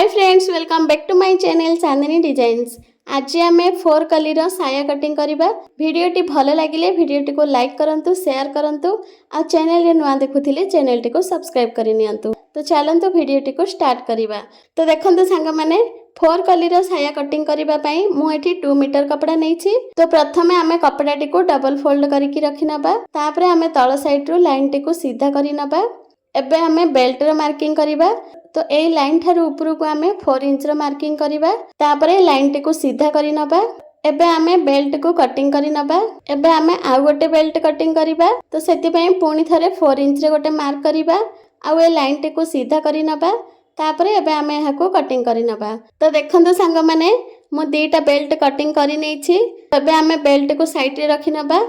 Hi friends, welcome back to my channel Chandni designs. आज आम 4 कलीर साया कटिंग करवा। वीडियोटी भल लगे वीडियोटी को लाइक करंतु, शेयर करंतु आ चैनल रे नुआ देखुथिले चैनलटी को सब्सक्राइब करि नियंतु। तो चलंतु वीडियोटी को स्टार्ट करिबा। तो देखंतु सांग माने 4 कलीर साया कटिंग करबा पई मु एठी 2 मीटर कपड़ा नेछि। तो प्रथमे आमे कपड़ाटी को डबल फोल्ड करिकि रखि नबा। तापरे आमे तळ साइड रो लाइन टी को सीधा करि नबा। एबे आमे बेल्ट रो मार्किंग करिबा। तो ए लाइन ठारू ऊपर को आमे 4 इंच रो मार्किंग करिबा। तापरे लाइन टी को सीधा करि नबा। एबे आमे बेल्ट को कटिंग करि नबा। एबे आमे आ गोटे बेल्ट कटिंग करिबा। तो सेति पई पुणी थरे 4 इंच रे गोटे मार्क करिबा। आ ए लाइन टी को सीधा करि नबा। तापरे एबे आमे हाको कटिंग करि नबा। तो देखंतु सांग माने मु दीटा बेल्ट कटिंग करि नेछि। एबे आमे बेल्ट को साइड रे रखि नबा।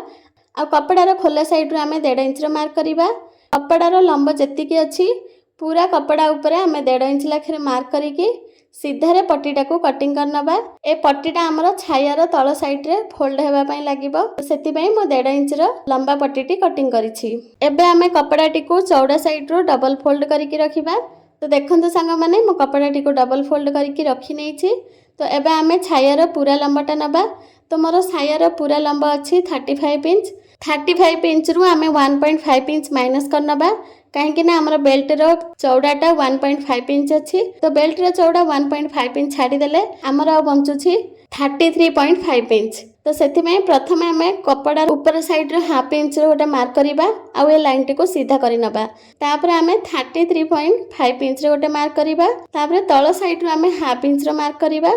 आ कपड़ार खोला साइड रो आमे 1.5 इंच रो मार्क करिबा। कपड़ार लंब जतिकी अछि पूरा कपड़ा ऊपर आमे 1.5 इंच लाखे मार्क करिकी सीधारे पट्टीटा को कटिंग करनबा। ए पट्टीटा हमर छायार तळ साइड रे फोल्ड हेबा पई लागिबो। सेति पई मो 1.5 इंच रो लंबा पट्टीटी कटिंग करिछि। एबे आमे कपड़ाटी को चौड़ा साइड रो डबल फोल्ड करिकी रखिबा। तो देखंतु सांग माने मो कपड़ाटी को डबल फोल्ड करिकी रखि नेछि। तो एबे आमे छायार पूरा लंबाटा नबा। तो मोर छायार पूरा लंबा अछि 35 इंच। 35 इंच रु आमे 1.5 इंच माइनस करनबा। कहीं ना आमर बेल्ट रो चौड़ाटा 1.5 इंच अच्छी। तो बेल्ट रो चौड़ा 1.5 इंच छाड़ी देले आमर आ बंचुछि 33.5 इंच। तो सेति में प्रथमे आमे कपड़ा ऊपर साइड रो हाफ इंच रो गोटे मार्क करिबा। आ ए लाइन टी को सीधा करि नबा। तापर आमे 33.5 इंच रो गोटे मार्क करिबा। तापर तळ साइड रो आमे हाफ इंच रो मार्क करिबा।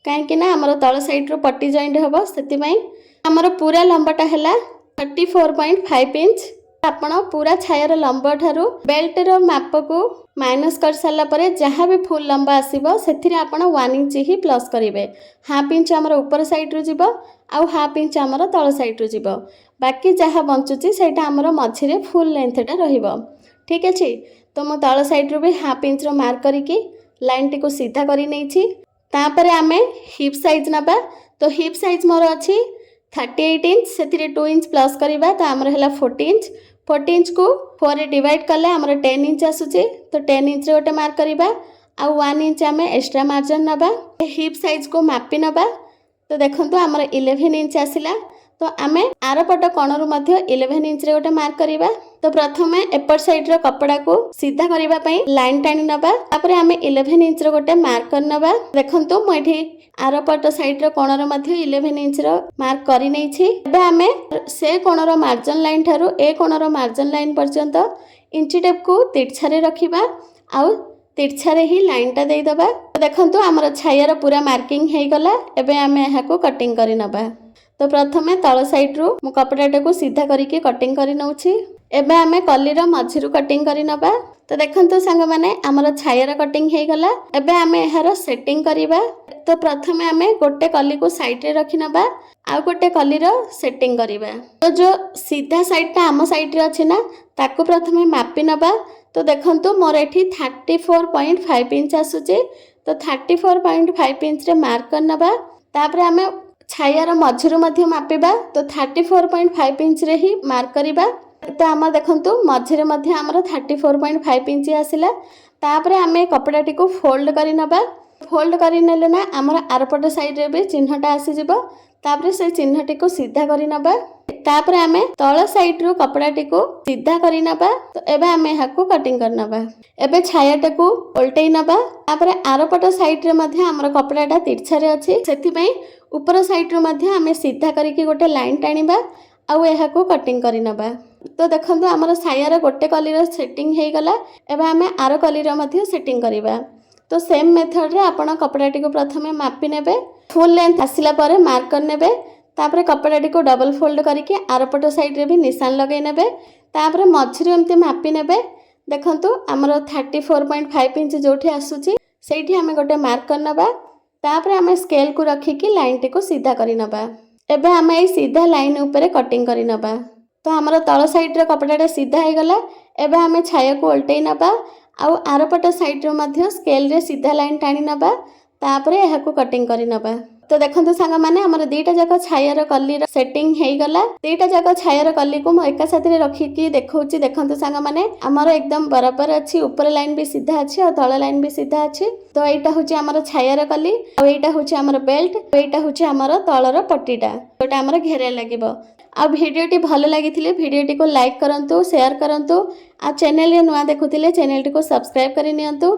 कहीं ना आमर तळ साइड रो पट्टी जॉइंट हबो। सेति में आमर पूरा लंबाटा हैला 34.5 इंच। आपण पूरा छायार लंबा ठारू बेल्ट रो माप को माइनस कर साला परे जहाँ भी फुल लंबा आसीबो सेथिरे आपण 1 इंच ही प्लस करिवे। हाफ इंच हमर ऊपर साइड रो जिवो आ हाफ इंच हमर तळ साइड रो जिवो। बाकी जहाँ बंचुची सेटा हमर मझिरे फुल लेंथटा रहिबो। ठीक अछि। तो मो तळ साइड रो भी हाफ इंच रो मार्क करिकी लाइन टी को सीधा करि नेछि। तापरे आमे हिप साइज नबा। तो हिप साइज मोर अछि 38 इंच। सेथिरे 2 इंच प्लस करिबा। तो हमर हैला 40 इंच। 40 इंच को 4 रे डिवाइड कले हमर 10 इंच आसुचे। तो 10 इंच रे गोटे मार्क करिबा। आ 1 इंच आमे एक्स्ट्रा मार्जिन नबा। हिप साइज को मापी नबा। तो देखंतु हमर 11 इंच आसिला। तो आमे आरपट कोणरु मध्ये 11 इंच रे गोटे मार्क करिबा। तो प्रथमे एपर साइड रो कपड़ा को सीधा करिबा पई लाइन टाणी नबा। तापरे आमे 11 इंच रो गोटे मार्क करनबा। देखंतु मो एठी आरपट साइड रो कोणर मध्ये 11 इंच रो मार्क करि नेछि। एबे आमे से कोणर मार्जिन लाइन ठारू ए कोणर मार्जिन लाइन पर्यंत इंची टेप को तिरछारे रखिबा। आउ तिरछारे ही लाइन टा देई दबा। देखंतु हमर छायार पूरा मार्किंग हेई गला। एबे आमे हाको कटिंग करि नबा। तो प्रथमे तळ साइड रो मु कपड़ाटा को सीधा करिके कटिंग करि नउछि। एबे आमे कलीर मझिरु कटिंग करि नबा। तो देखंतु सांग माने हमर छायार कटिंग हेई गला। एबे आमे एहार सेटिंग करिबा। तो प्रथमे आमे गोटे कली को साइड रे रखि नबा। आ गोटे कलीर सेटिंग करिबा। तो जो सीधा साइड ता आम साइड रे अछि ना ताको प्रथमे मापी नबा। तो देखंतु मोर एठी 34.5 इंच आसुचे। तो 34.5 इंच रे मार्क कर नबा। तापरे आमे छायार मझिरु मध्ये मापिबा। तो 34.5 इंच रे ही मार्क करिबा। तो आम देखंतु मझिरे मध्ये हमर 34.5 इंच आसिला। तापरे आमे कपड़ाटी को फोल्ड करि नबा। फोल्ड करि नेले ना हमर आरपट साइड रे भी चिन्हटा आसी जिवो। तापरे से चिन्हटी को सीधा करि नबा। तापरे आमे तळ साइड रो कपड़ाटी को सीधा करि नबा। तो एबे आमे हाको कटिंग कर नबा। एबे छायाटा को उल्टै नबा। तापरे आरपट साइड रे मध्ये हमर कपड़ाटा तिरछारे अछि। सेति पई ऊपर साइड रो मध्ये आमे सीधा करिके गोटे लाइन टाणीबा। आउ एहाको कटिंग करि नबा। तो देखंतु हमर छायार गोटे कलीर सेटिंग हेई गला। एबे आमे आरो कलीर मध्ये सेटिंग करिबा। तो सेम मेथड रे आपण कपड़ाटी को प्रथमे मापी नेबे। फुल लेंथ आसिला परे मार्क कर नेबे। तापरे कपड़ाटी को डबल फोल्ड करिके आरपट साइड रे भी निशान लगै नेबे। तापरे मझिरु एम्ति मापी नेबे। देखंतु हमर 34.5 इंच जोठी आसुची सेठी आमे गोटे मार्क कर नबा। तापरे आमे स्केल को रखिकी लाइन टी को सीधा करि नबा। एबे आमे ए सीधा लाइन ऊपर कटिंग करि नबा। तो हमर तळ साइड रे कपड़ाटा सीधा हे गला। एबे आमे छाया को उल्टै नबा। आउ आरपट साइड रो मध्ये स्केल रे सीधा लाइन टाणी नबा। तापरे एहाको कटिंग करि नबा। तो देखो सांग मैंने आमर दीटा जाक छायर कलीर सेटिंग हो गला। दीटा जाक छायर कली को मु एका साथी रखिकी देखौची। देखो सांग मैंने आमर एकदम बराबर अच्छी, ऊपर लाइन भी सीधा अच्छी और तल लाइन भी सीधा अच्छी। तो यहाँ हूँ आमर छायर कली और यहाँ हूँ आमर बेल्ट, यहाँ हूँ आमर तलर पट्टीटा जोटा आमर घेरे लगे। आ भिडियोटी भल लगी भिडियोटी को लाइक करंतु, शेयर करंतु। आ चैनल नुआ देखुथिले चैनल को सब्सक्राइब करि नियंतु।